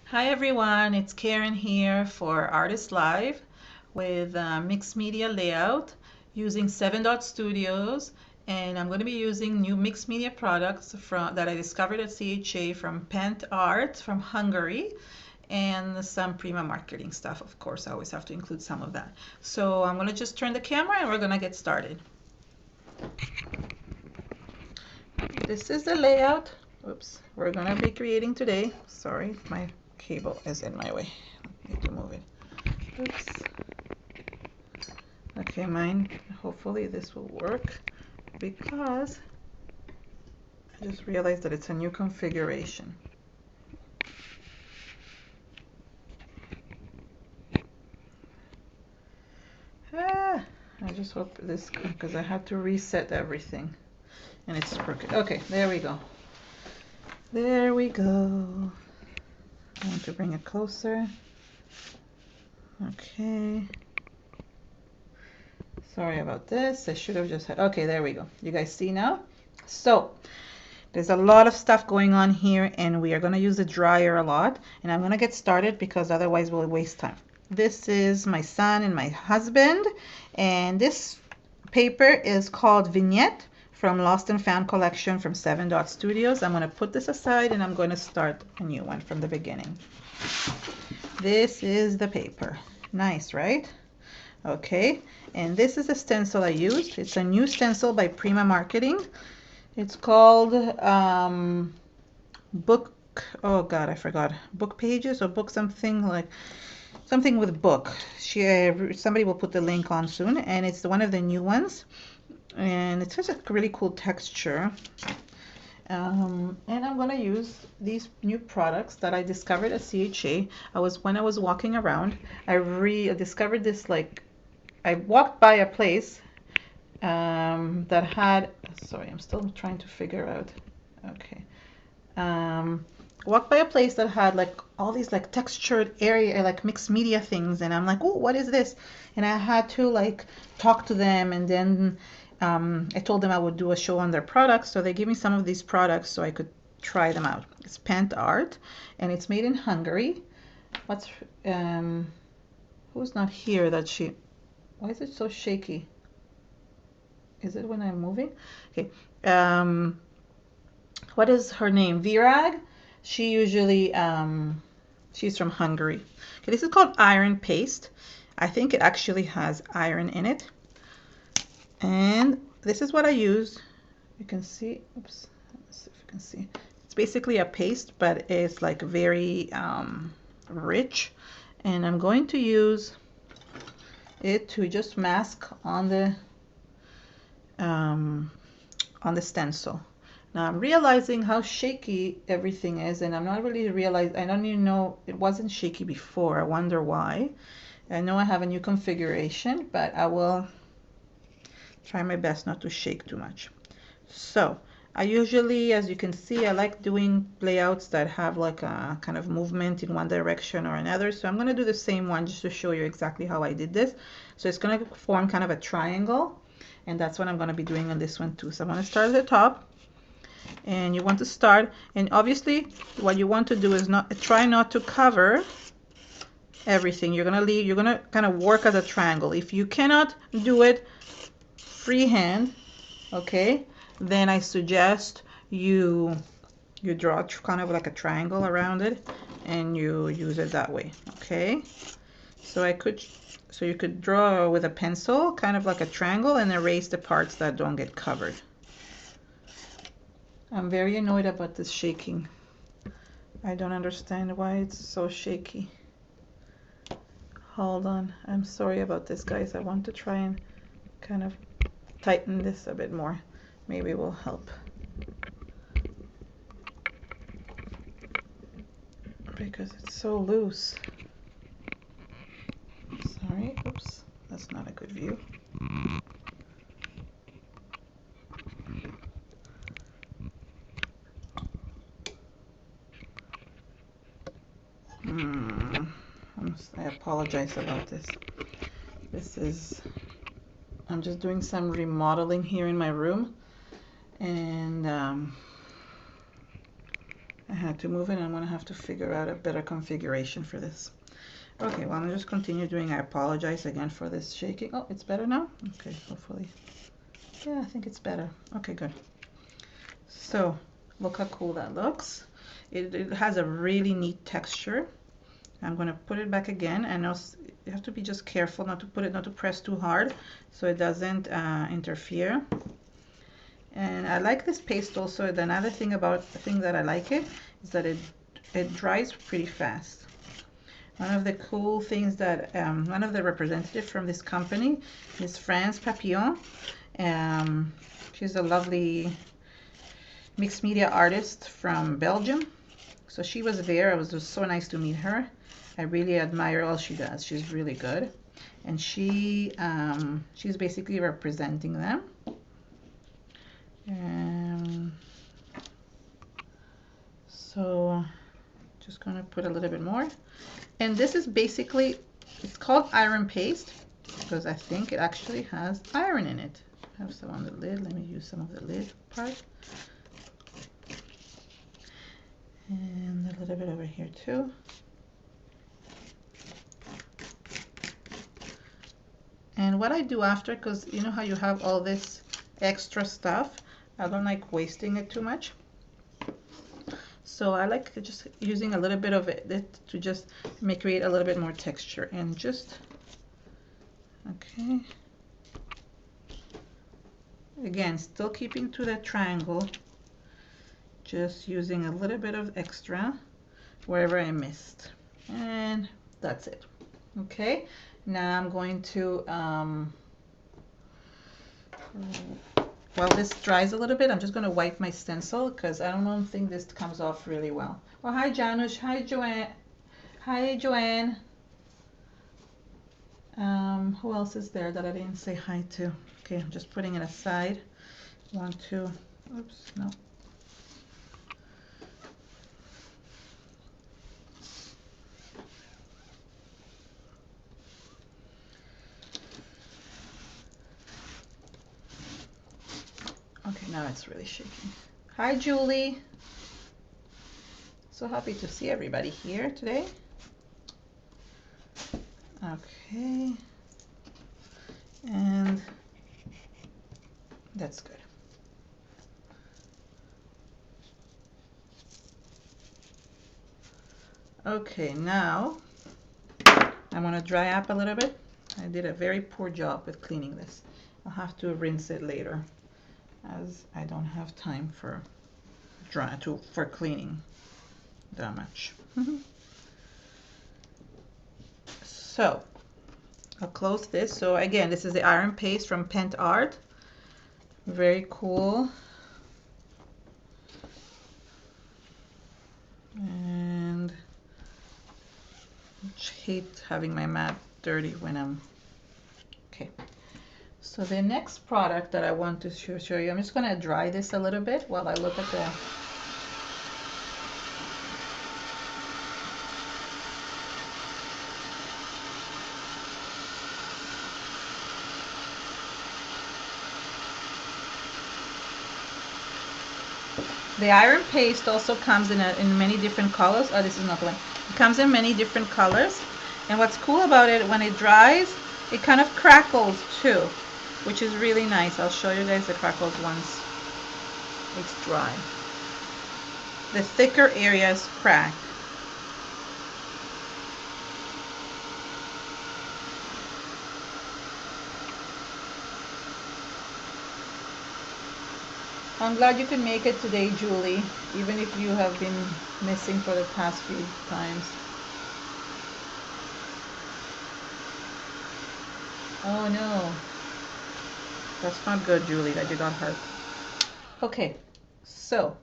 Hi everyone, it's Karen here for Artist Live with mixed media layout using 7 Dot Studios, and I'm going to be using new mixed media products that I discovered at CHA from Pentart from Hungary, and some Prima marketing stuff. Of course, I always have to include some of that. So I'm going to just turn the camera and we're going to get started. This is the layout. Oops, we're going to be creating today. Sorry, my cable is in my way. I need to move it. Oops. Okay, mine, hopefully this will work because I just realized that it's a new configuration. I just hope this, because I had to reset everything and it's crooked. Okay, there we go. There we go. I want to bring it closer. Okay. Sorry about this. I should have just had, okay, there we go. You guys see now? So there's a lot of stuff going on here and we are going to use the dryer a lot, and I'm going to get started because otherwise we'll waste time. This is my son and my husband, and this paper is called Vignette from Lost and Found collection from 7 Dot Studios. I'm going to put this aside and I'm going to start a new one from the beginning. This is the paper. Nice, right? Okay, and this is the stencil I used. It's a new stencil by Prima Marketing. It's called book, oh God, I forgot. Book pages or book something, like something with book. Somebody will put the link on soon, and it's one of the new ones. And it's such a really cool texture. And I'm gonna use these new products that I discovered at CHA. When I was walking around, I discovered this, like, I walked by a place that had, sorry, I'm still trying to figure out. Okay. Walked by a place that had like all these like textured area, like mixed media things, and I'm like, oh, what is this? And I had to like talk to them, and then I told them I would do a show on their products, so they gave me some of these products so I could try them out. It's Pentart, and it's made in Hungary. What's who's not here that she? Why is it so shaky? Is it when I'm moving? Okay. What is her name? Virag. She usually she's from Hungary. Okay, this is called iron paste. I think it actually has iron in it. And this is what I use. You can see, oops, let's see if you can see. It's basically a paste, but it's like very rich. And I'm going to use it to just mask on the stencil. Now I'm realizing how shaky everything is, and I'm not really realizing, I don't even know, it wasn't shaky before. I wonder why. I know I have a new configuration, but I will try my best not to shake too much. So I usually, as you can see, I like doing layouts that have like a kind of movement in one direction or another. So I'm going to do the same one just to show you exactly how I did this. So it's going to form kind of a triangle, and that's what I'm going to be doing on this one too. So I'm going to start at the top, and you want to start, and obviously what you want to do is try not to cover everything. You're going to kind of work as a triangle. If you cannot do it freehand, okay, then I suggest you draw kind of like a triangle around it and you use it that way. Okay, so you could draw with a pencil kind of like a triangle and erase the parts that don't get covered. I'm very annoyed about this shaking. I don't understand why it's so shaky. Hold on, I'm sorry about this, guys. I want to try and kind of tighten this a bit more. Maybe it will help. Because it's so loose. Sorry, oops, that's not a good view. I apologize about this. I'm just doing some remodeling here in my room, and I I had to move it, and I'm gonna have to figure out a better configuration for this. Okay, well, I'm just continue doing. I apologize again for this shaking. Oh, it's better now? Okay, hopefully. Yeah, I think it's better. Okay, good. So look how cool that looks. It has a really neat texture. I'm going to put it back again, and you have to be just careful not to press too hard so it doesn't interfere. And I like this paste also. Another thing that I like it is that it dries pretty fast. One of the cool things that one of the representatives from this company is France Papillon. She's a lovely mixed media artist from Belgium. So she was there. It was just so nice to meet her. I really admire all she does. She's really good. And she's basically representing them. So just going to put a little bit more. And this is basically, it's called iron paste because I think it actually has iron in it. I have some on the lid. Let me use some of the lid part. And a little bit over here too. And what I do after, because you know how you have all this extra stuff, I don't like wasting it too much. So I like just using a little bit of it to just create a little bit more texture. And just, okay. Again, still keeping to that triangle. Just using a little bit of extra wherever I missed. And that's it. Okay. Now I'm going to, while this dries a little bit, I'm just going to wipe my stencil because I don't think this comes off really well. Well, hi Janusz, hi Joanne, hi Joanne. Who else is there that I didn't say hi to? Okay, I'm just putting it aside. Oops, no. Okay, now it's really shaking. Hi, Julie. So happy to see everybody here today. Okay. And that's good. Okay, now I want to dry up a little bit. I did a very poor job with cleaning this. I'll have to rinse it later, as I don't have time for cleaning that much. So I'll close this. So again, this is the iron paste from Pentart. Very cool. And I hate having my mat dirty when I'm okay. So the next product that I want to show you, I'm just going to dry this a little bit while I look at the iron paste also comes in many different colors. Oh, this is not the one. It comes in many different colors. And what's cool about it, when it dries, it kind of crackles too, which is really nice. I'll show you guys the crackles once it's dry. The thicker areas crack. I'm glad you could make it today, Julie, even if you have been missing for the past few times. Oh no. That's not good, Julie, that you got hurt. Okay, so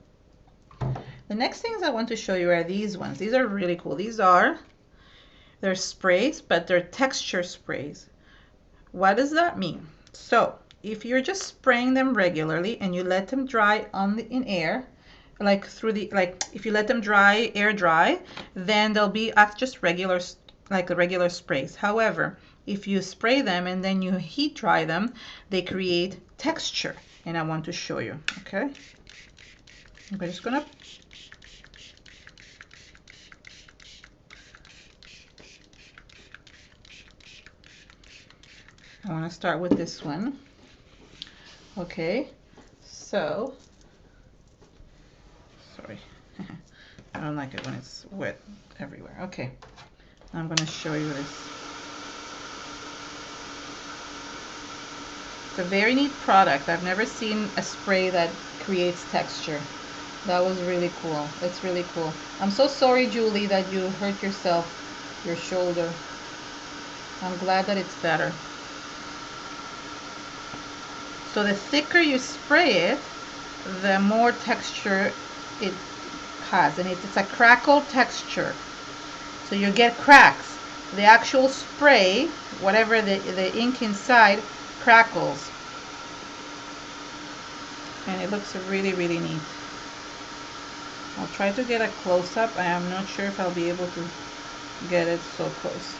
the next things I want to show you are these ones. These are really cool. They're sprays, but they're texture sprays. What does that mean? So if you're just spraying them regularly and you let them dry in air, if you let them air dry, then they'll be just regular sprays. However, if you spray them and then you heat dry them, they create texture, and I want to show you. Okay, I'm just gonna I want to start with this one. Okay, so, sorry, I don't like it when it's wet everywhere. Okay, I'm going to show you this. It's a very neat product. I've never seen a spray that creates texture. That was really cool. It's really cool. I'm so sorry, Julie, that you hurt yourself, your shoulder. I'm glad that it's better. So the thicker you spray it, the more texture it has. And it's a crackle texture. So you get cracks. The actual spray, whatever the ink inside, crackles. And it looks really, really neat. I'll try to get a close-up. I am not sure if I'll be able to get it so close.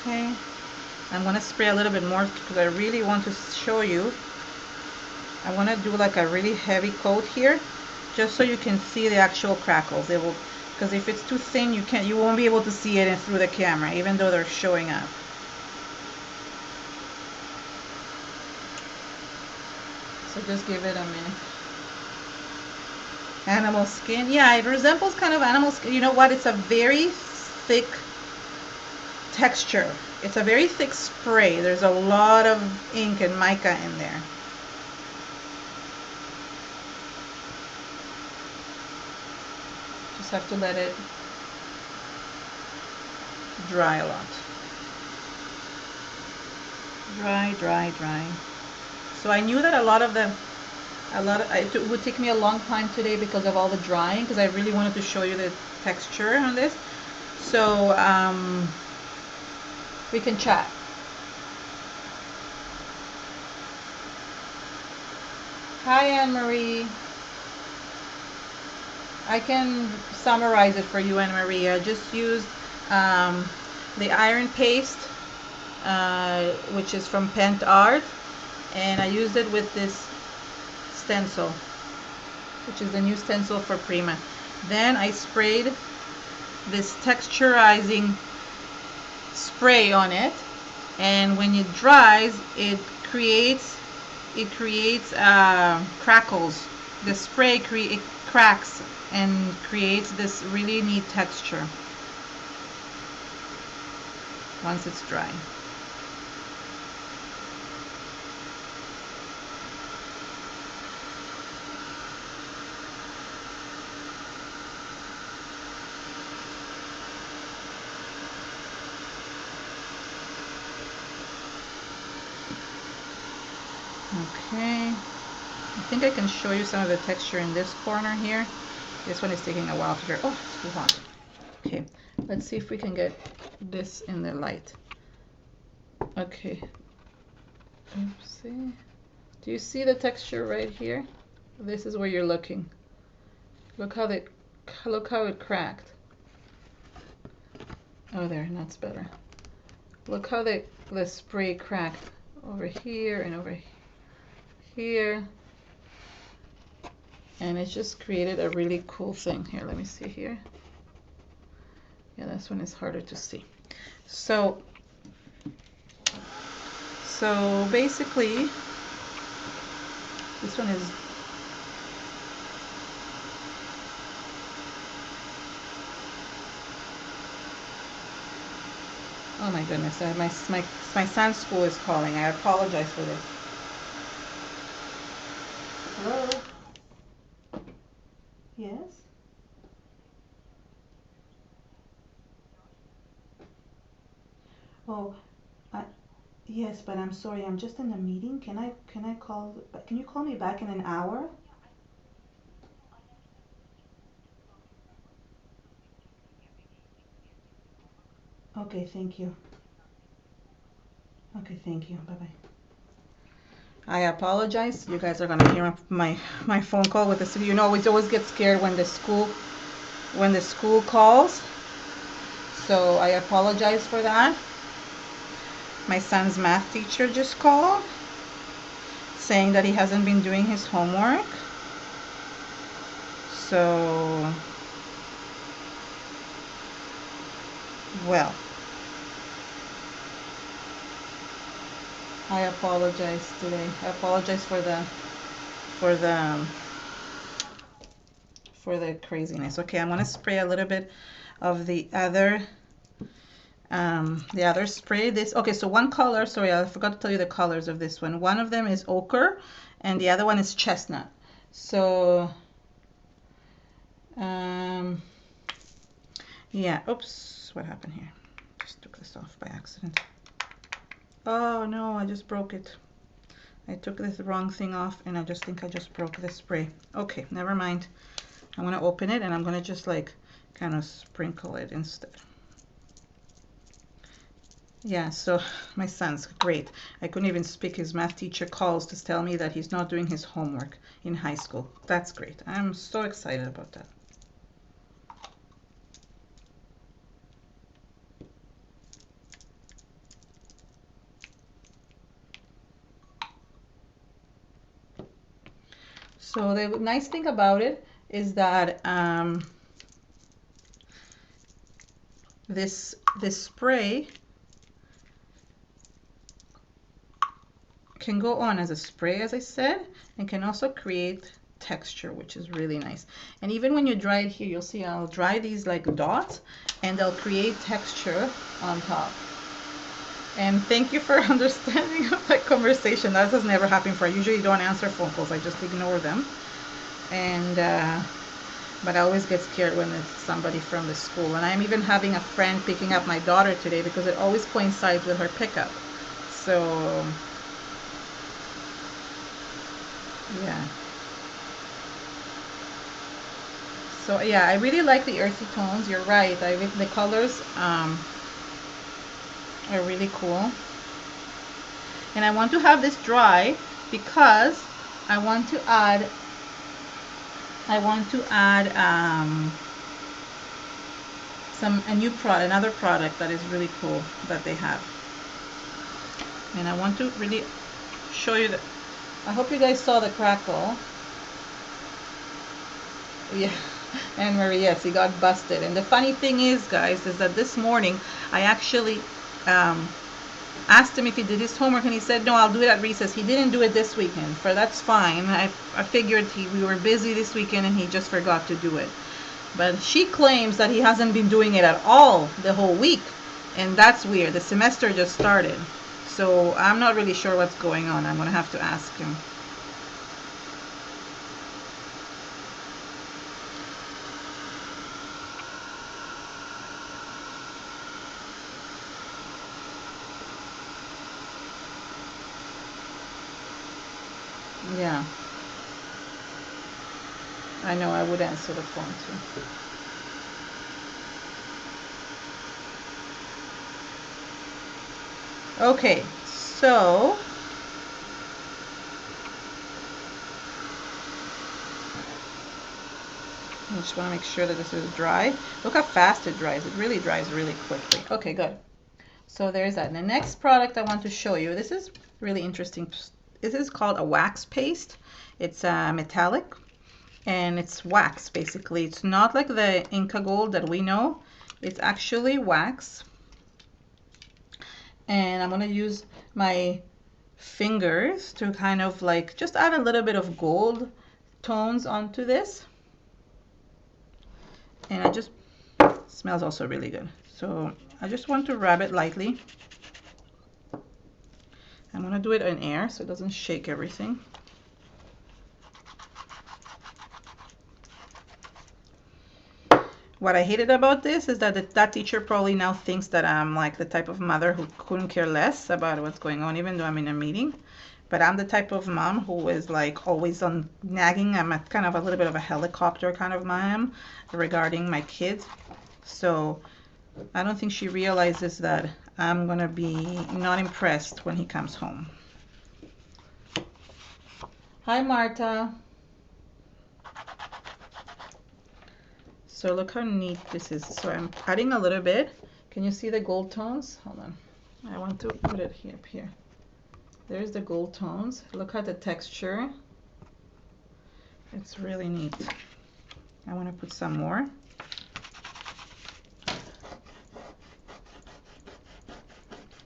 Okay, I'm going to spray a little bit more because I really want to show you. I want to do like a really heavy coat here, just so you can see the actual crackles. It will, because if it's too thin, you won't be able to see it through the camera, even though they're showing up. So just give it a minute. Animal skin, yeah, it resembles kind of animal skin. You know what? It's a very thick texture. It's a very thick spray. There's a lot of ink and mica in there. Just have to let it dry a lot. Dry, dry, dry. So I knew that it would take me a long time today because of all the drying, because I really wanted to show you the texture on this. So we can chat. Hi, Anne-Marie. I can summarize it for you, Anne-Marie. I just used the iron paste, which is from Pentart, and I used it with this stencil, which is the new stencil for Prima. Then I sprayed this texturizing spray on it, and when it dries, it creates crackles. The spray cracks and creates this really neat texture once it's dry. Okay, I think I can show you some of the texture in this corner here. This one is taking a while to dry. Oh, it's too hot. Okay, let's see if we can get this in the light. Okay. Oopsie. Do you see the texture right here? This is where you're looking. Look how it cracked. Oh, there, that's better. Look how the spray cracked over here and over here. And it just created a really cool thing. Here, let me see here. Yeah, this one is harder to see. So basically, this one is oh my goodness, my son's school is calling. I apologize for this. Hello? Yes? Oh, yes, but I'm sorry, I'm just in a meeting. Can you call me back in an hour? Okay, thank you. Okay, thank you. Bye-bye. I apologize. You guys are gonna hear my phone call with this. You know, we always get scared when the school calls. So I apologize for that. My son's math teacher just called. saying that he hasn't been doing his homework. So, well, I apologize today. I apologize for the for the craziness. Okay, I'm gonna spray a little bit of the other spray. This, okay, so one color, sorry, I forgot to tell you the colors of this one. One of them is ochre and the other one is chestnut. So yeah, oops, what happened here? Just took this off by accident. Oh no, I just broke it. I took this wrong thing off and I just think I just broke the spray. Okay, never mind. I'm gonna open it and I'm gonna just like kind of sprinkle it instead. Yeah, so my son's great. I couldn't even speak. His math teacher calls to tell me that he's not doing his homework in high school. That's great. I'm so excited about that. So the nice thing about it is that this spray can go on as a spray, as I said, and can also create texture, which is really nice. And even when you dry it here, you'll see I'll dry these like dots and they'll create texture on top. And thank you for understanding that conversation. That has never happened before. I usually don't answer phone calls. I just ignore them. And but I always get scared when it's somebody from the school. And I'm even having a friend picking up my daughter today because it always coincides with her pickup. So yeah. So yeah, I really like the earthy tones. You're right. The colors are really cool. And I want to have this dry because I want to add another product that is really cool that they have. And I want to really show you that. I hope you guys saw the crackle. Yeah, and Marie, yes, he got busted. And the funny thing is, guys, is that this morning I actually asked him if he did his homework, and he said, no, I'll do it at recess. He didn't do it this weekend, for that's fine. I figured we were busy this weekend and he just forgot to do it. But she claims that he hasn't been doing it at all the whole week, and that's weird. The semester just started, so I'm not really sure what's going on. I'm going to have to ask him. Yeah. I know, I would answer the phone too. Okay, so I just want to make sure that this is dry. Look how fast it dries. It really dries really quickly. Okay, good. So there's that. And the next product I want to show you, this is really interesting. This is called a wax paste. It's metallic and it's wax basically. It's not like the Inca Gold that we know. It's actually wax. And I'm going to use my fingers to kind of like just add a little bit of gold tones onto this. And I just, smells also really good. So I just want to rub it lightly. I'm going to do it in air so it doesn't shake everything. What I hated about this is that that teacher probably now thinks that I'm like the type of mother who couldn't care less about what's going on, even though I'm in a meeting. But I'm the type of mom who is like always on nagging. I'm kind of a little bit of a helicopter kind of mom regarding my kids. So I don't think she realizes that I'm going to be not impressed when he comes home. Hi, Marta. So look how neat this is. So I'm adding a little bit. Can you see the gold tones? Hold on. I want to put it here, up here. There's the gold tones. Look at the texture. It's really neat. I want to put some more.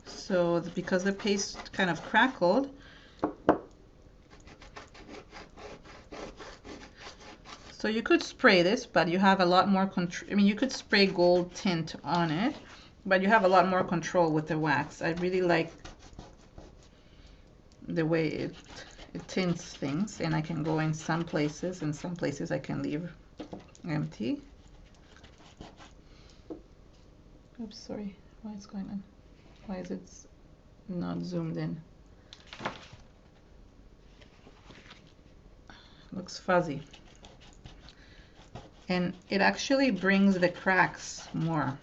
So because the paste kind of crackled, so you could spray this, but you have a lot more control. I mean, you could spray gold tint on it, but you have a lot more control with the wax. I really like the way it tints things, and I can go in some places, and some places I can leave empty. Oops, sorry. What is going on? Why is it not zoomed in? Looks fuzzy. And it actually brings the cracks more.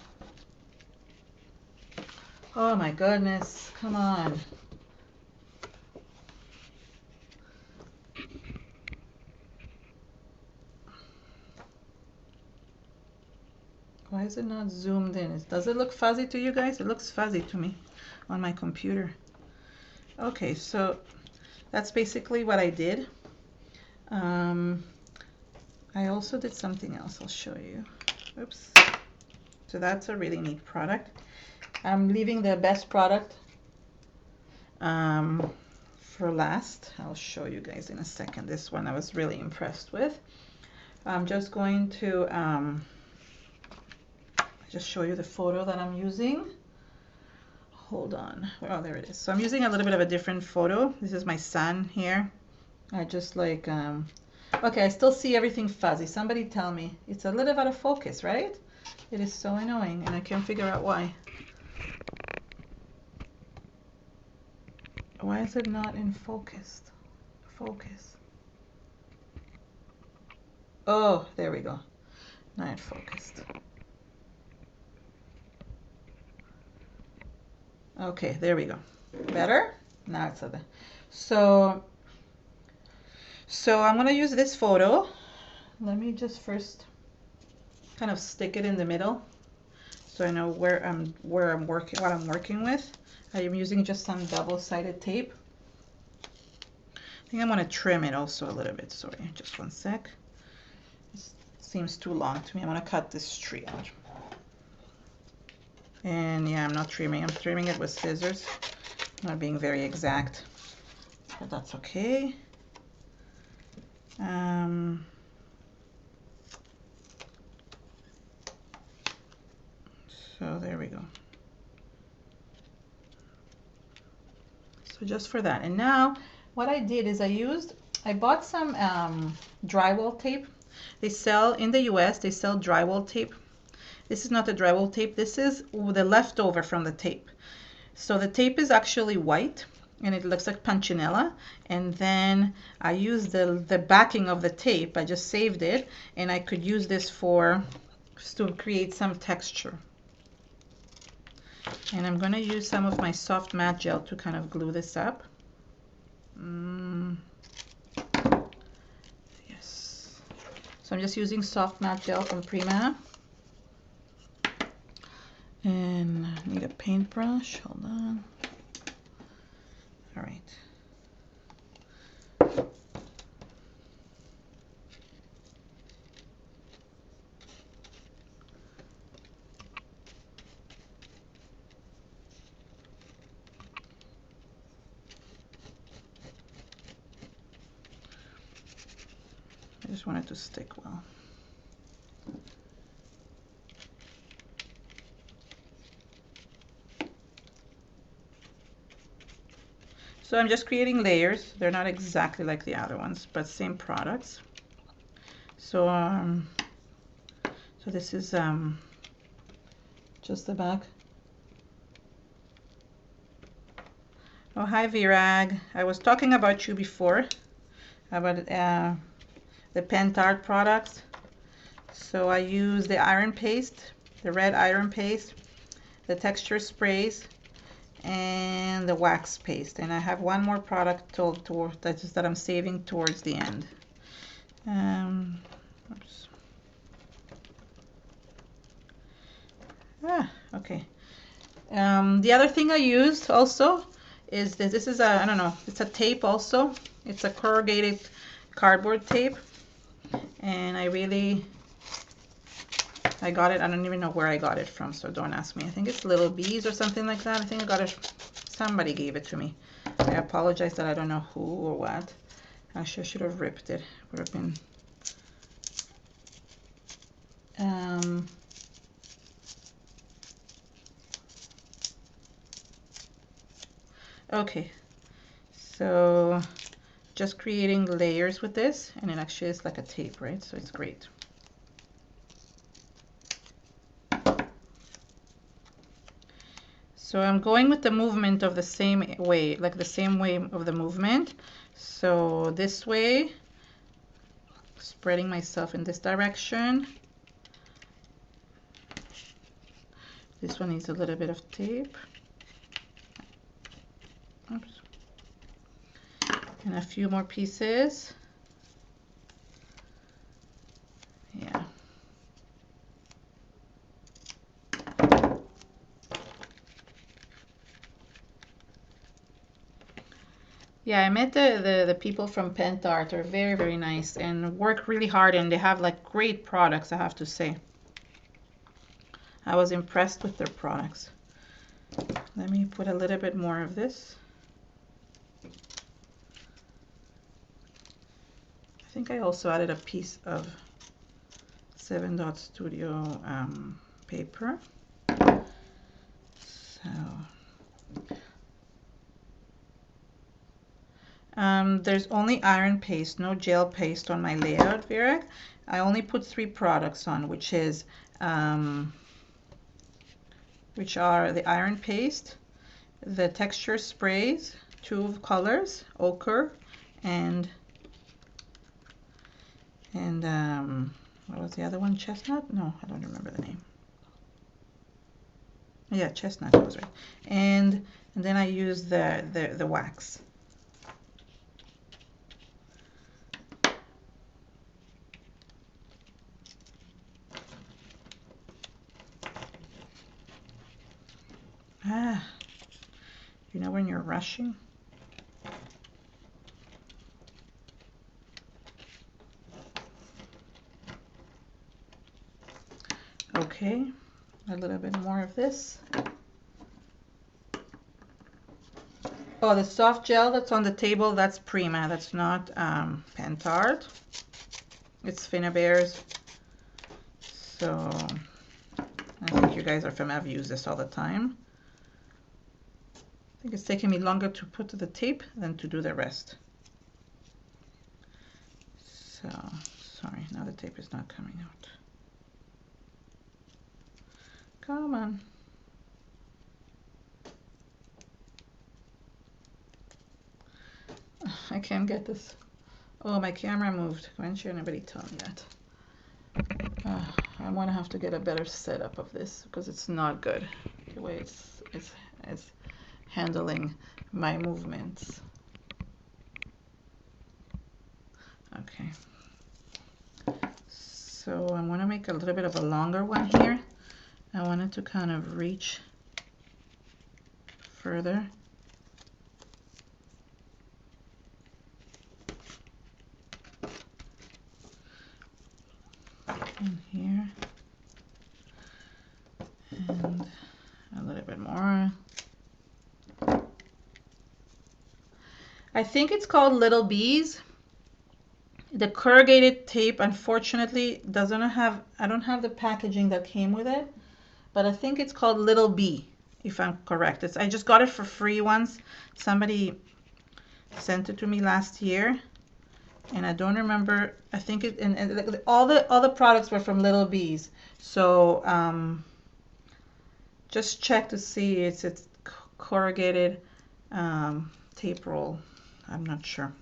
Oh my goodness, come on. Why is it not zoomed in? Does it look fuzzy to you guys? It looks fuzzy to me on my computer. Okay, so that's basically what I did. I also did something else. I'll show you. Oops. So that's a really neat product. I'm leaving the best product for last. I'll show you guys in a second. This one I was really impressed with. I'm just going to just show you the photo that I'm using. Hold on. Oh, there it is. So I'm using a little bit of a different photo. This is my son here. I just like okay, I still see everything fuzzy. Somebody tell me. It's a little out of focus, right? It is so annoying, and I can't figure out why. Why is it not in focus? Focus. Oh, there we go. Not focused. Okay, there we go. Better? Now it's other. So I'm going to use this photo. Let me just first kind of stick it in the middle so I know where I'm working, what I'm working with. I am using just some double-sided tape. I think I'm going to trim it also a little bit. Sorry, just one sec. This seems too long to me. I'm going to cut this tree out. And yeah, I'm not trimming. I'm trimming it with scissors. I'm not being very exact, but that's okay. So there we go. So just for that. And now what I did is I bought some drywall tape. They sell in the US, they sell drywall tape. This is not the drywall tape. This is the leftover from the tape. So the tape is actually white and it looks like punchinella. And then I used the backing of the tape. I just saved it, and I could use this to create some texture. And I'm going to use some of my soft matte gel to kind of glue this up. Yes. So I'm just using soft matte gel from Prima. And I need a paintbrush. Hold on. All right. I just want it to stick well. So I'm just creating layers. They're not exactly like the other ones, but same products. So so this is just the back. Oh, hi Virag. I was talking about you before, about the Pentart products. So I use the iron paste, the red iron paste, the texture sprays, and the wax paste. And I have one more product that I'm saving towards the end. Oops. Okay. The other thing I used also is this. This is a, I don't know, it's a tape also. It's a corrugated cardboard tape. And I got it. I don't even know where I got it from, so don't ask me. I think it's Little Bees or something like that. I think I got it, somebody gave it to me. I apologize that I don't know who or what. Actually, I should have ripped it. Would have been... okay, so just creating layers with this, and it actually is like a tape, right? So it's great. So I'm going with the movement of the same way, like the same way of the movement. So this way, spreading myself in this direction. This one needs a little bit of tape. Oops. And a few more pieces. Yeah. Yeah, I met the people from Pentart. Are very, very nice and work really hard, and they have like great products, I have to say. I was impressed with their products. Let me put a little bit more of this. I think I also added a piece of 7 Dot Studio paper. So there's only iron paste, no gel paste on my layout, Virag. I only put 3 products on, which are the iron paste, the texture sprays, 2 colors, ochre and what was the other one? Chestnut? No, I don't remember the name. Yeah, chestnut was right. And then I use the wax. You know when you're rushing? Okay, a little bit more of this. Oh, the soft gel that's on the table, that's Prima. That's not Pentart. It's Finnabare's. So I think you guys are familiar. I've used this all the time. I think it's taking me longer to put the tape than to do the rest. So, sorry, now the tape is not coming out. Come on. I can't get this. Oh, my camera moved. Why didn't anybody tell me that? I'm gonna have to get a better setup of this because it's not good the way it's handling my movements. Okay. So I want to make a little bit of a longer one here. I want it to kind of reach further. In here. And a little bit more. I think it's called Little Bees. The corrugated tape, unfortunately, doesn't have, I don't have the packaging that came with it, but I think it's called Little Bee, if I'm correct. I just got it for free once. Somebody sent it to me last year, and I don't remember. I think it, and all the products were from Little Bees. So just check to see it's corrugated tape roll. I'm not sure.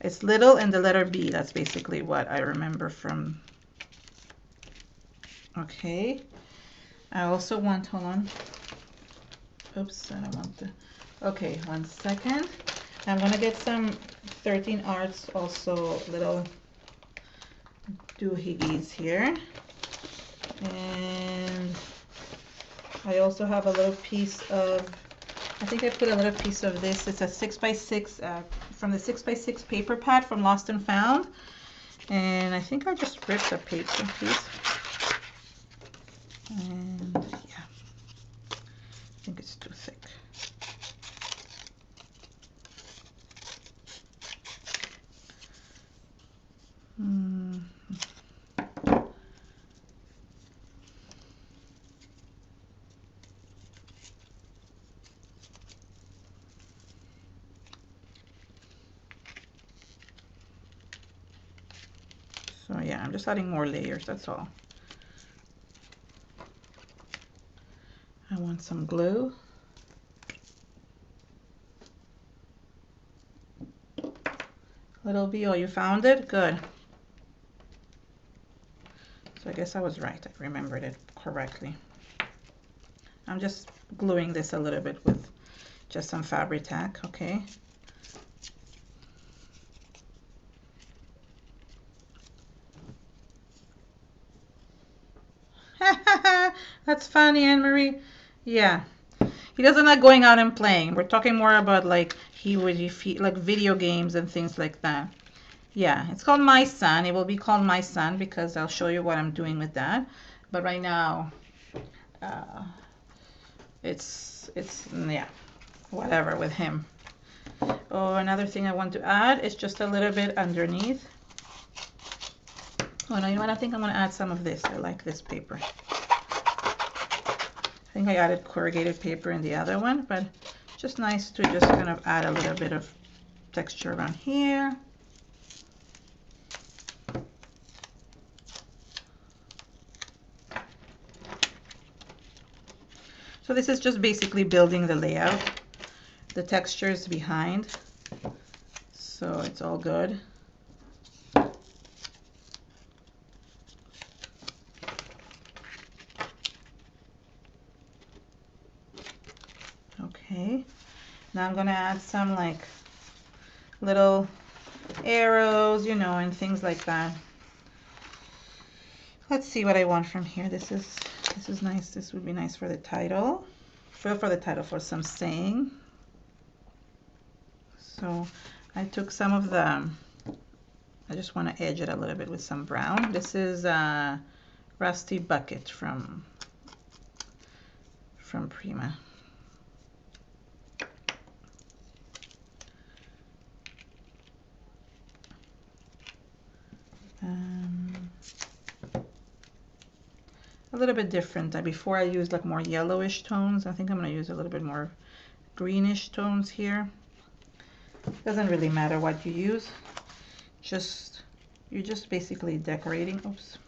It's little and the letter B. That's basically what I remember from. Okay. I also want, hold on. Oops, I don't want to. Okay, 1 second. I'm going to get some 13 Arts, also little doohickeys here. And I also have a little piece of I think I put a little piece of this. It's a 6x6 from the 6x6 paper pad from Lost and Found. And I think I just ripped a paper piece. And yeah, I think it's too thick. So yeah, I'm just adding more layers, that's all. I want some glue. Little B, oh, you found it? Good. So I guess I was right. I remembered it correctly. I'm just gluing this a little bit with just some Fabri-Tac, okay? That's funny, Anne-Marie. Yeah. He doesn't like going out and playing. We're talking more about like like video games and things like that. Yeah, it's called My Son. It will be called My Son because I'll show you what I'm doing with that. But right now, it's yeah, whatever with him. Oh, another thing I want to add is just a little bit underneath. Oh no, you know what? I think I'm going to add some of this. I like this paper. I think I added corrugated paper in the other one, but just nice to just kind of add a little bit of texture around here. So this is just basically building the layout. The texture is behind, so it's all good. Okay, now I'm gonna add some like little arrows, you know, and things like that. Let's see what I want from here. This is nice. This would be nice for the title. For the title, for some saying. So I took some of the, I just want to edge it a little bit with some brown. This is Rusty Bucket from Prima. A little bit different. Before I used like more yellowish tones. I think I'm going to use a little bit more greenish tones here. Doesn't really matter what you use. You're just basically decorating. Oops.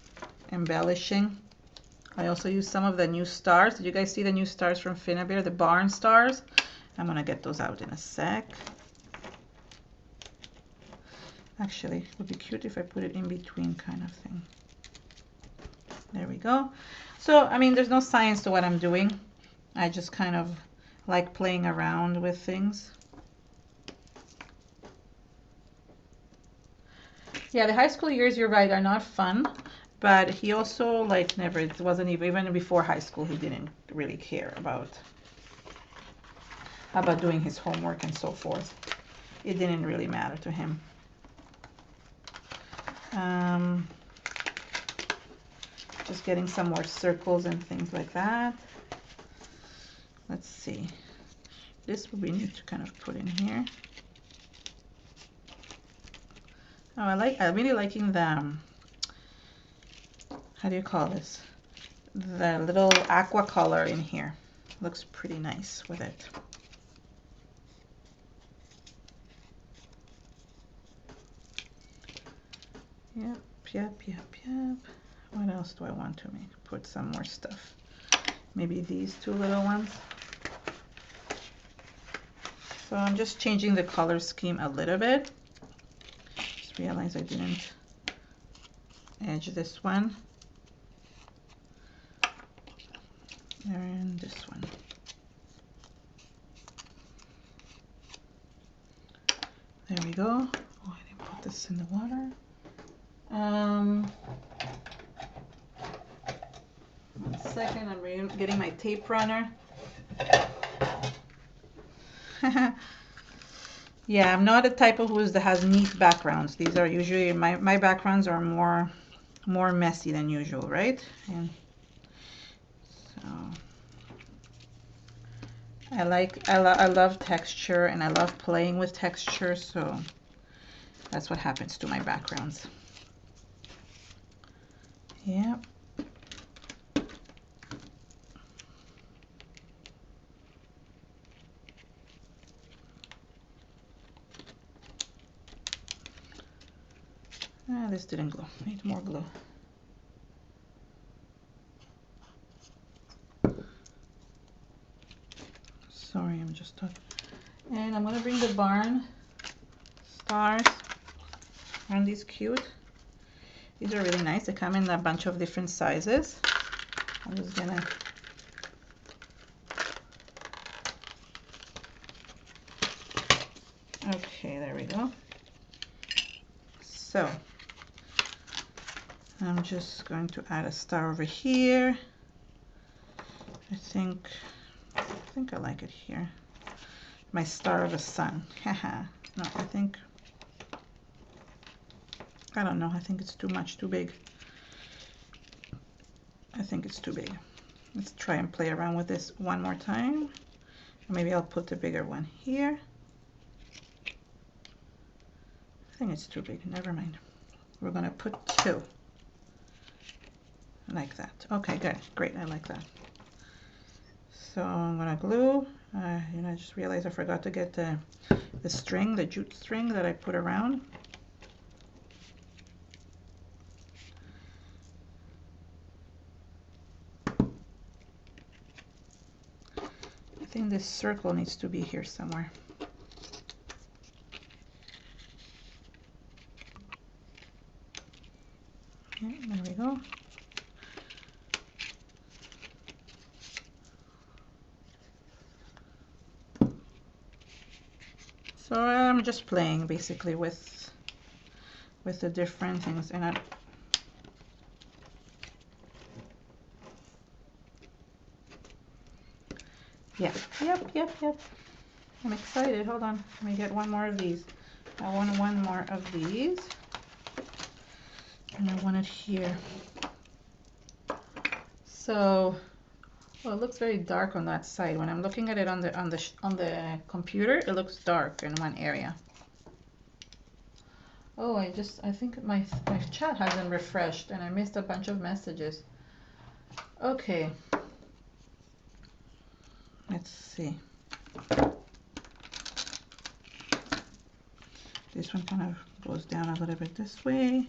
Embellishing. I also use some of the new stars. Did you guys see the new stars from Finnabair, the barn stars? I'm gonna get those out in a sec. Actually, it would be cute if I put it in between kind of thing. There we go. So, I mean, there's no science to what I'm doing. I just kind of like playing around with things. Yeah, the high school years, you're right, are not fun. But he also, like, never, it wasn't even before high school, he didn't really care about doing his homework and so forth. It didn't really matter to him. Just getting some more circles and things like that. Let's see. This would be neat to kind of put in here. Oh, I'm really liking the, how do you call this? The little aqua color in here. Looks pretty nice with it. Yep. What else do I want to make? Put some more stuff. Maybe these two little ones. So I'm just changing the color scheme a little bit. Just realized I didn't edge this one. And this one. There we go. Oh, I didn't put this in the water. 1 second, I'm getting my tape runner. Yeah, I'm not a type of who has neat backgrounds. These are usually, my backgrounds are more messy than usual, right? And so I love texture and I love playing with texture, so that's what happens to my backgrounds. Yeah. Ah, this didn't glue. Need more glue. Sorry, I'm just talking. And I'm gonna bring the barn stars. Aren't these cute? These are really nice. They come in a bunch of different sizes. I'm just gonna okay, there we go. So I'm just going to add a star over here. I think I like it here. My star of the sun. Haha. No, I don't know. I think it's too much, too big. I think it's too big. Let's try and play around with this one more time. Maybe I'll put the bigger one here. I think it's too big. Never mind. We're gonna put 2. Like that. Okay, good. Great. I like that. So I'm gonna glue. You know, I just realized I forgot to get the string, the jute string that I put around. I think this circle needs to be here somewhere. Okay, there we go. So I'm just playing basically with the different things, and yeah, yep. I'm excited. Hold on, let me get one more of these. I want one more of these, and I want it here. So, well, it looks very dark on that side. When I'm looking at it on the computer, it looks dark in one area. Oh, I think my chat hasn't refreshed and I missed a bunch of messages. Okay. Let's see. This one kind of goes down a little bit this way.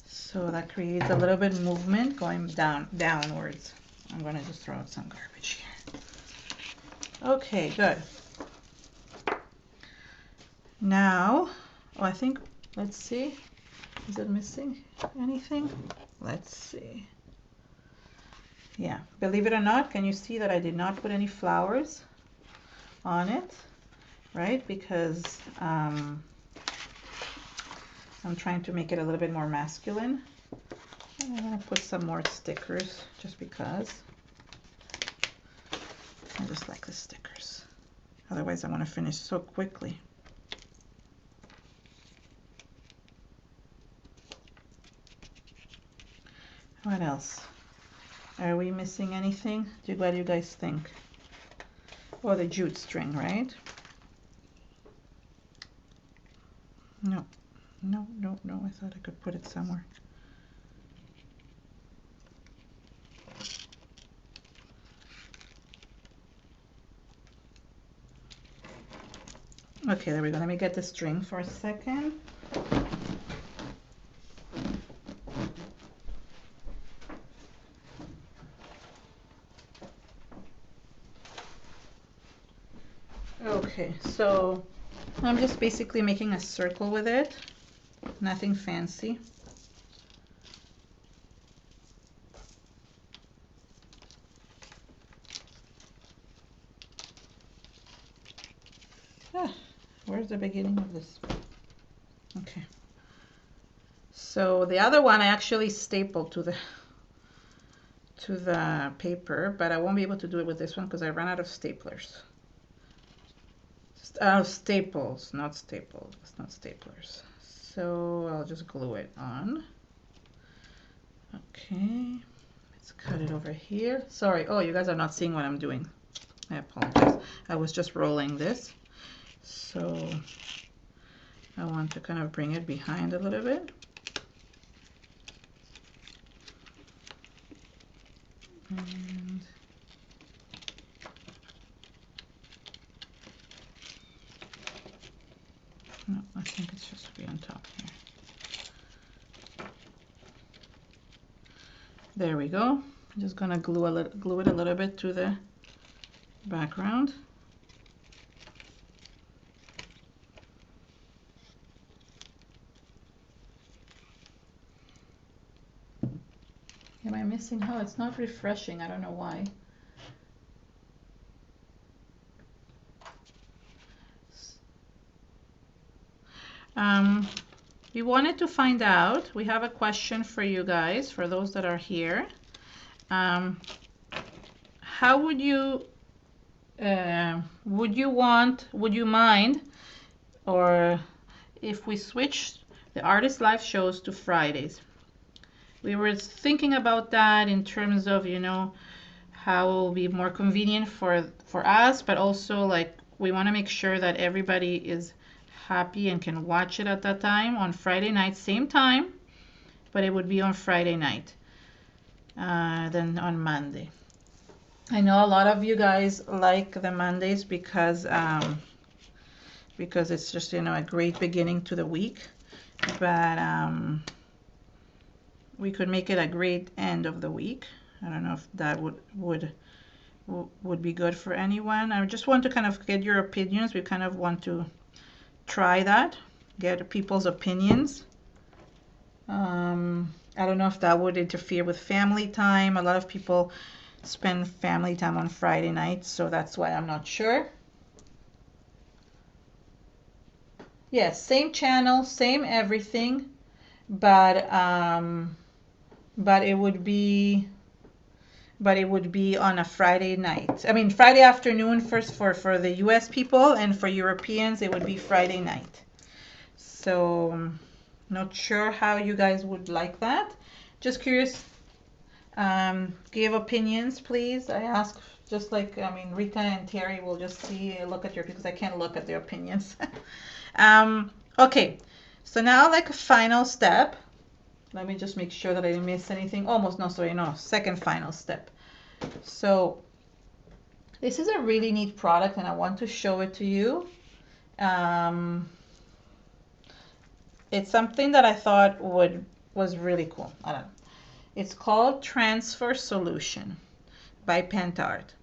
So that creates a little bit of movement going downwards. I'm going to just throw out some garbage here. Okay, good. Now, oh, I think, let's see. Is it missing anything? Let's see. Yeah, believe it or not, can you see that I did not put any flowers on it, right? Because I'm trying to make it a little bit more masculine. And I'm going to put some more stickers just because. I just like the stickers. Otherwise, I want to finish so quickly. What else? Are we missing anything? What do you guys think? Oh, the jute string, right? No. I thought I could put it somewhere. Okay, there we go. Let me get the string for a second. Okay, so I'm just basically making a circle with it. Nothing fancy. Where's the beginning of this? Okay. So the other one I actually stapled to paper, but I won't be able to do it with this one because I ran out of staplers. Staples, not staples. It's not staplers. So I'll just glue it on. Okay, let's cut it over here. Sorry, oh, you guys are not seeing what I'm doing. I apologize. I was just rolling this. So I want to kind of bring it behind a little bit. And no, I think it's just to be on top here. There we go. I'm just gonna glue it a little bit to the background. Am I missing? Oh, it's not refreshing. I don't know why. We wanted to find out, we have a question for you guys, for those that are here. How would you mind, or if we switched the artist live shows to Fridays? We were thinking about that in terms of, you know, how it will be more convenient for us, but also like we want to make sure that everybody is happy and can watch it at that time on Friday night, same time, but it would be on Friday night than on Monday. I know a lot of you guys like the Mondays because it's just, you know, a great beginning to the week, but we could make it a great end of the week. I don't know if that would be good for anyone. I just want to kind of get your opinions. We kind of want to try that, get people's opinions. I don't know if that would interfere with family time. A lot of people spend family time on Friday nights, so that's why I'm not sure. Yes, same channel, same everything, but it would be on a Friday night. I mean, Friday afternoon first for the US people, and for Europeans it would be Friday night. So not sure how you guys would like that. Just curious. Give opinions, please. I ask, just like, I mean, Rita and Terry will just look at your, because I can't look at their opinions. Okay, so now like a final step. Let me just make sure that I didn't miss anything. Almost, no, sorry, no, second final step. So this is a really neat product and I want to show it to you. It's something that I thought was really cool. I don't know. It's called Transfer Solution by Pentart.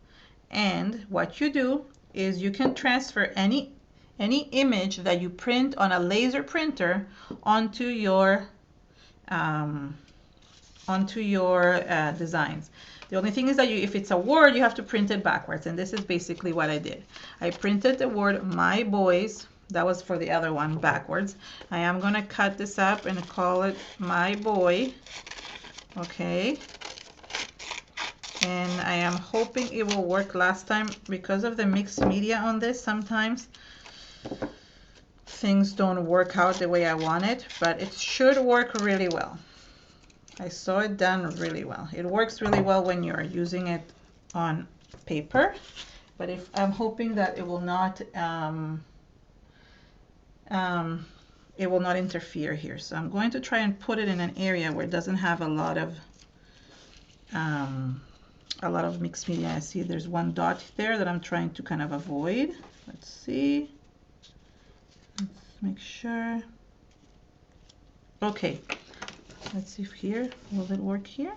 And what you do is you can transfer any image that you print on a laser printer onto your designs. The only thing is that if it's a word, you have to print it backwards, and this is basically what I did. I printed the word "my boys." That was for the other one, backwards. I am going to cut this up and call it "my boy." Okay. And I am hoping it will work. Last time, because of the mixed media on this, sometimes things don't work out the way I want it, but it should work really well. I saw it done really well. It works really well when you're using it on paper, but if I'm hoping that it will not interfere here. So I'm going to try and put it in an area where it doesn't have a lot of mixed media. I see there's one dot there that I'm trying to kind of avoid. Let's see. Let's make sure. Okay. Let's see if here, will it work here?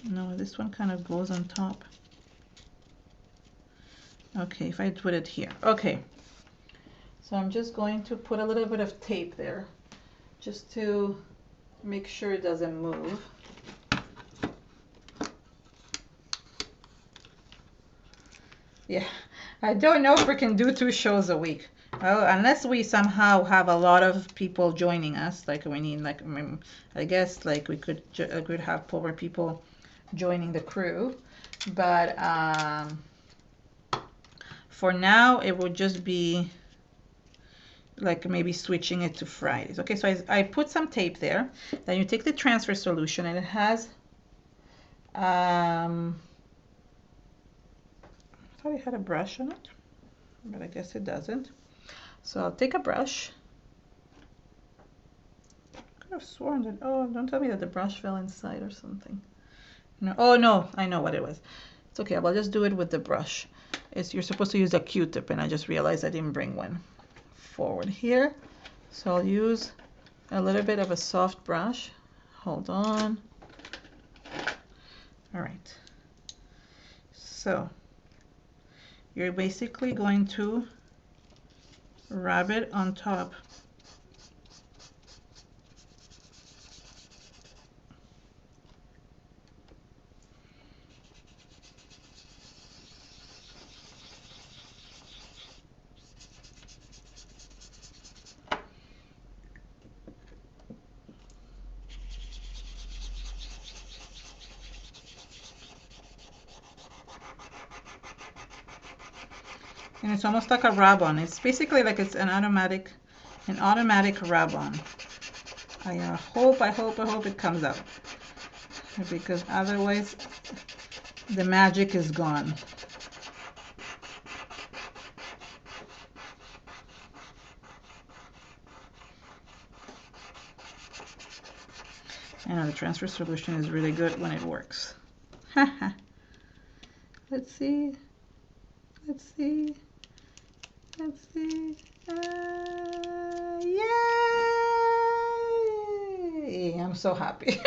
No, this one kind of goes on top. Okay, if I put it here. Okay. So I'm just going to put a little bit of tape there just to make sure it doesn't move. Yeah, I don't know if we can do 2 shows a week. Well, unless we somehow have a lot of people joining us, like we need, like, I guess, like we could have more people joining the crew. But for now, it would just be like maybe switching it to Fridays. Okay, so I put some tape there. Then you take the transfer solution, and it has, I thought it had a brush on it, but I guess it doesn't. So I'll take a brush. I could have sworn that, oh, don't tell me that the brush fell inside or something. No, oh no, I know what it was. It's okay, I'll just do it with the brush. You're supposed to use a Q-tip, and I just realized I didn't bring one forward here. So I'll use a little bit of a soft brush. Hold on. All right. So you're basically going to rub it on top. And it's almost like a rub-on. It's basically like it's an automatic rub-on. I hope it comes out, because otherwise the magic is gone. I know the transfer solution is really good when it works. Let's see. Let's see. Let's see. Yay! I'm so happy.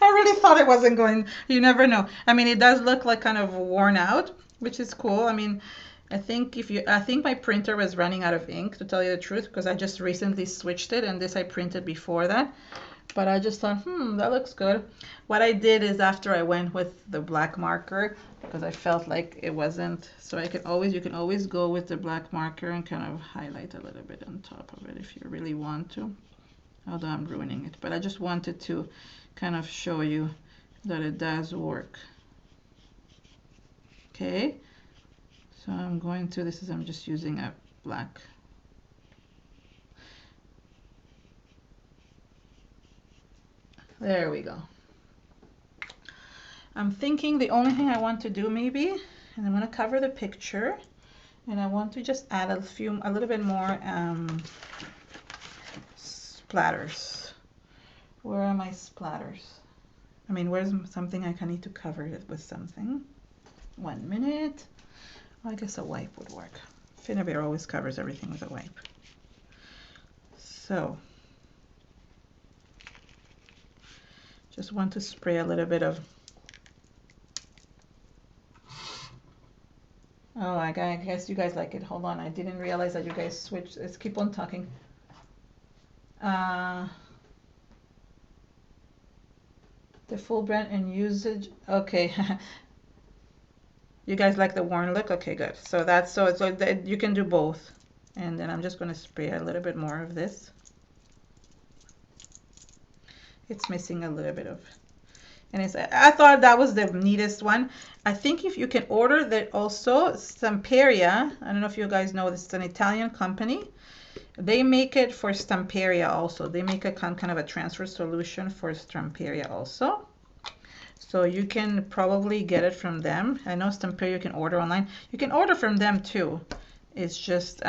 I really thought it wasn't going. You never know. I mean, it does look like kind of worn out, which is cool. I mean, I think my printer was running out of ink, to tell you the truth, because I just recently switched it, and this I printed before that. But I just thought, that looks good. What I did is, after I went with the black marker, because I felt like it wasn't, so you can always go with the black marker and kind of highlight a little bit on top of it if you really want to. Although I'm ruining it, but I just wanted to kind of show you that it does work. Okay, so I'm just using a black. There we go. I'm thinking the only thing I want to do maybe, and I'm going to cover the picture, and I want to just add a little bit more splatters. Where are my splatters? I mean, where's something I need to cover it with something? 1 minute. Well, I guess a wipe would work. Finnabair always covers everything with a wipe. So just want to spray a little bit of, oh, I guess you guys like it. Hold on, I didn't realize that you guys switched. Let's keep on talking. The full brand and usage. Okay. You guys like the worn look? Okay, good. So you can do both. And then I'm just going to spray a little bit more of this. It's missing a little bit of, and I thought that was the neatest one. I think if you can order that also, Stamperia, I don't know if you guys know, this is an Italian company. They make it for Stamperia also. They make a kind of a transfer solution for Stamperia also. So you can probably get it from them. I know Stamperia you can order online. You can order from them too. It's just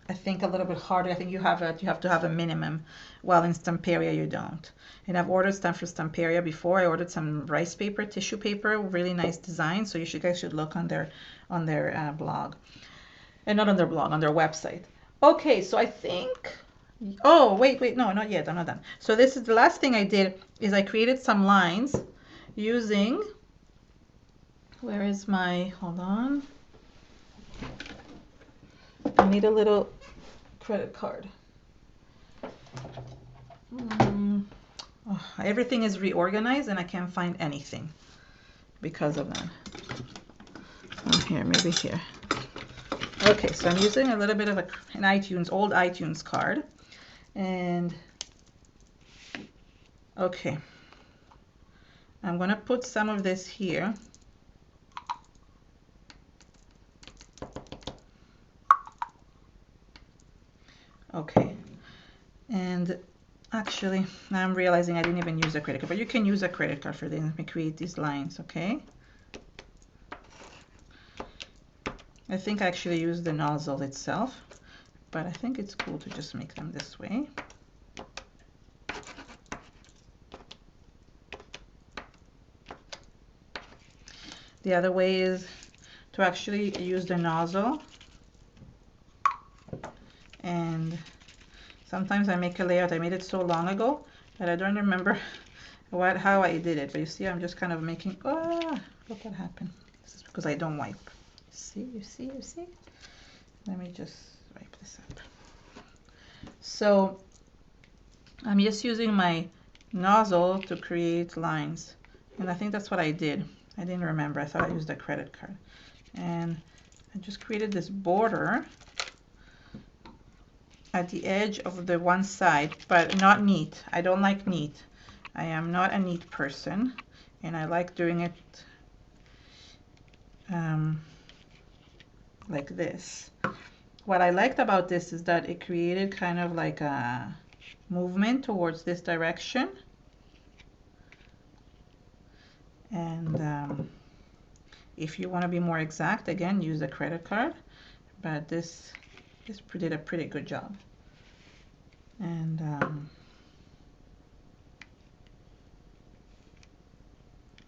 I think a little bit harder. I think you have to have a minimum, while in Stamperia you don't. And I've ordered stuff for Stamperia before. I ordered some rice paper, tissue paper, really nice design. So you guys should look on their blog, and not on their blog, on their website. Okay, so I think. Oh, wait, no, not yet. I'm not done. So this is the last thing I did, is I created some lines using. Where is my? Hold on. I need a little credit card. Everything is reorganized and I can't find anything because of that. Here, maybe here. Okay, so I'm using a little bit of an old iTunes card. And okay, I'm going to put some of this here. Okay, and actually now I'm realizing I didn't even use a credit card, but you can use a credit card for this. Let me create these lines. Okay, I think I actually used the nozzle itself, but I think it's cool to just make them this way. The other way is to actually use the nozzle, and sometimes I make a layout. I made it so long ago that I don't remember how I did it, but you see I'm just kind of making, look what happened. This is because I don't wipe. You see. Let me just wipe this up. So I'm just using my nozzle to create lines, and I think that's what I did. I didn't remember. I thought I used a credit card, and I just created this border at the edge of the one side, but not neat. I don't like neat. I am not a neat person, and I like doing it like this. What I liked about this is that it created kind of like a movement towards this direction, and if you want to be more exact, again, use a credit card, but this did a pretty good job. And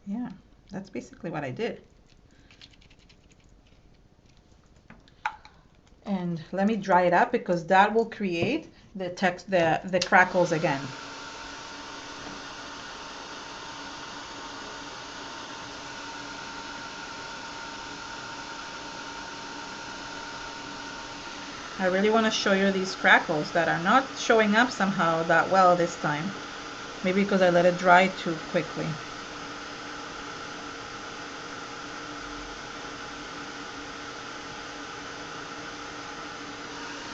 yeah, that's basically what I did. And let me dry it up because that will create the text, the crackles again. I really want to show you these crackles that are not showing up somehow that well this time. Maybe because I let it dry too quickly.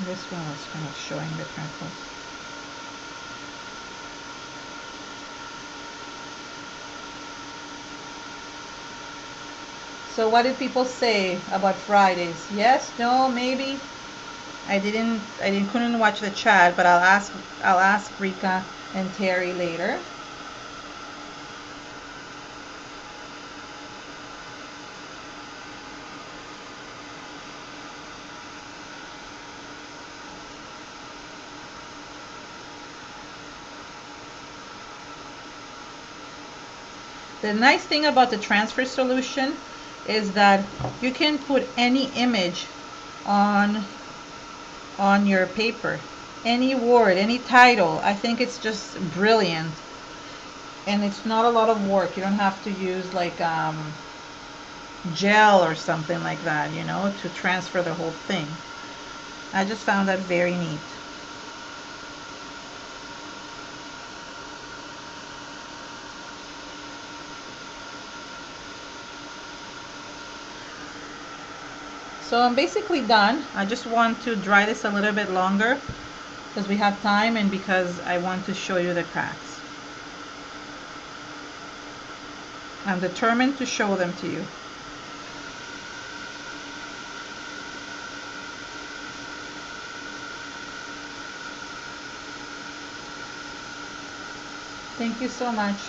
This one was kind of showing the crackles. So what did people say about Fridays? Yes, no, maybe? I couldn't watch the chat, but I'll ask Rika and Terry later. The nice thing about the transfer solution is that you can put any image on your paper, any word, any title. I think it's just brilliant, and it's not a lot of work. You don't have to use like gel or something like that, you know, to transfer the whole thing. I just found that very neat. So I'm basically done. I just want to dry this a little bit longer because we have time and because I want to show you the cracks. I'm determined to show them to you. Thank you so much.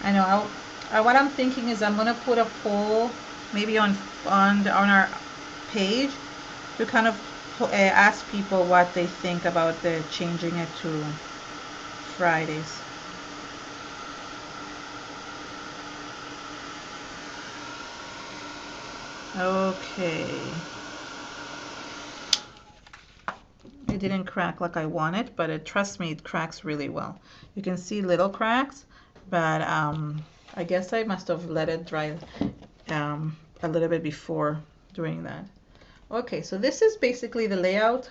I know. What I'm thinking is I'm gonna put a poll, maybe on our page, to kind of ask people what they think about the changing it to Fridays. Okay. It didn't crack like I wanted, but trust me, it cracks really well. You can see little cracks, but I guess I must have let it dry a little bit before doing that. Okay, so this is basically the layout.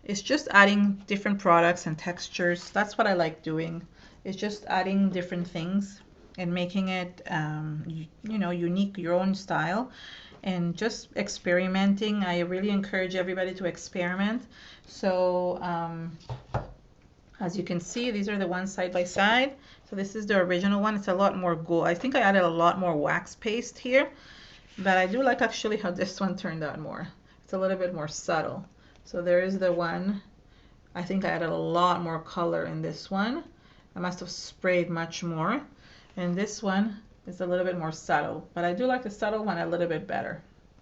It's just adding different products and textures. That's what I like doing. It's just adding different things and making it, you know, unique, your own style, and just experimenting. I really encourage everybody to experiment. So as you can see, these are the ones side by side. So this is the original one. It's a lot more gold. I think I added a lot more wax paste here, but I do like actually how this one turned out more. It's a little bit more subtle. So there is the one. I think I added a lot more color in this one. I must have sprayed much more. And this one is a little bit more subtle, but I do like the subtle one a little bit better.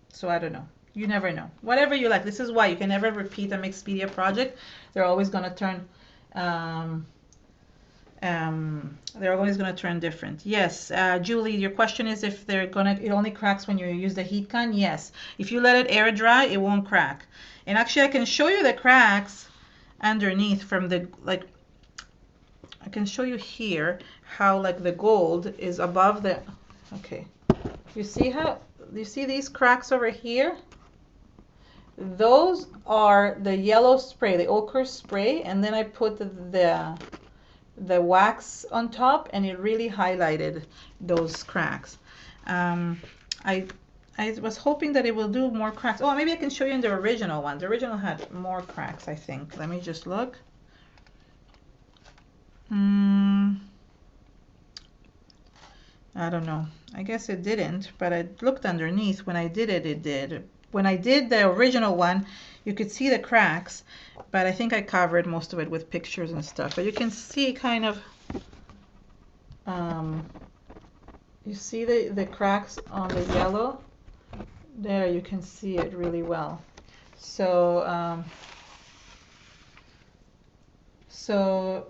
So I don't know. You never know. Whatever you like. This is why you can never repeat a Mixpedia project. They're always going to turn they're always going to turn different. Yes, Julie, your question is if they're gonna, it only cracks when you use the heat gun. Yes, if you let it air dry, it won't crack. And actually, I can show you the cracks underneath from the, like, I can show you here how like the gold is above the, okay. You see how, you see these cracks over here? Those are the yellow spray, the ochre spray, and then I put the wax on top, and it really highlighted those cracks. I was hoping that it will do more cracks. Oh, maybe I can show you in the original one. The original had more cracks, I think. Let me just look. I don't know. I guess it didn't, but I looked underneath. When I did it, it did. When I did the original one, you could see the cracks, but I think I covered most of it with pictures and stuff. But you can see kind of, you see the cracks on the yellow? There, you can see it really well. So, so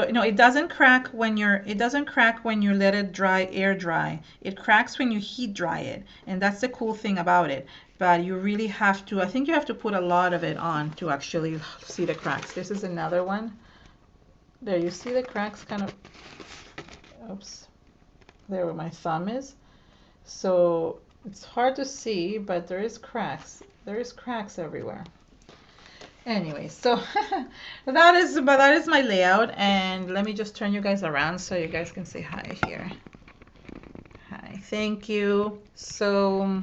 you know, it doesn't crack when you let it dry, air dry. It cracks when you heat dry it, and that's the cool thing about it. But you really have to, I think you have to put a lot of it on to actually see the cracks. This is another one. There, you see the cracks kind of, oops, there where my thumb is. So it's hard to see, but there is cracks. There is cracks everywhere. Anyway, so that is my layout, and let me just turn you guys around so you guys can say hi here. Hi, thank you. So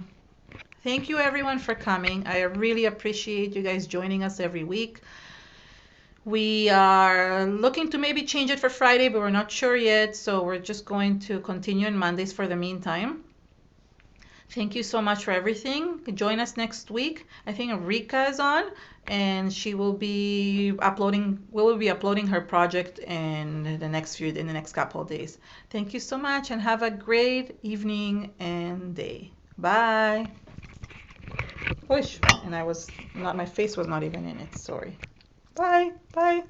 thank you everyone for coming. I really appreciate you guys joining us every week. We are looking to maybe change it for Friday, but we're not sure yet, so we're just going to continue on Mondays for the meantime. Thank you so much for everything. Join us next week. I think Rika is on, and she will be uploading. We will be uploading her project in the next couple of days. Thank you so much, and have a great evening and day. Bye. Wish, and my face was not even in it. Sorry. Bye. Bye.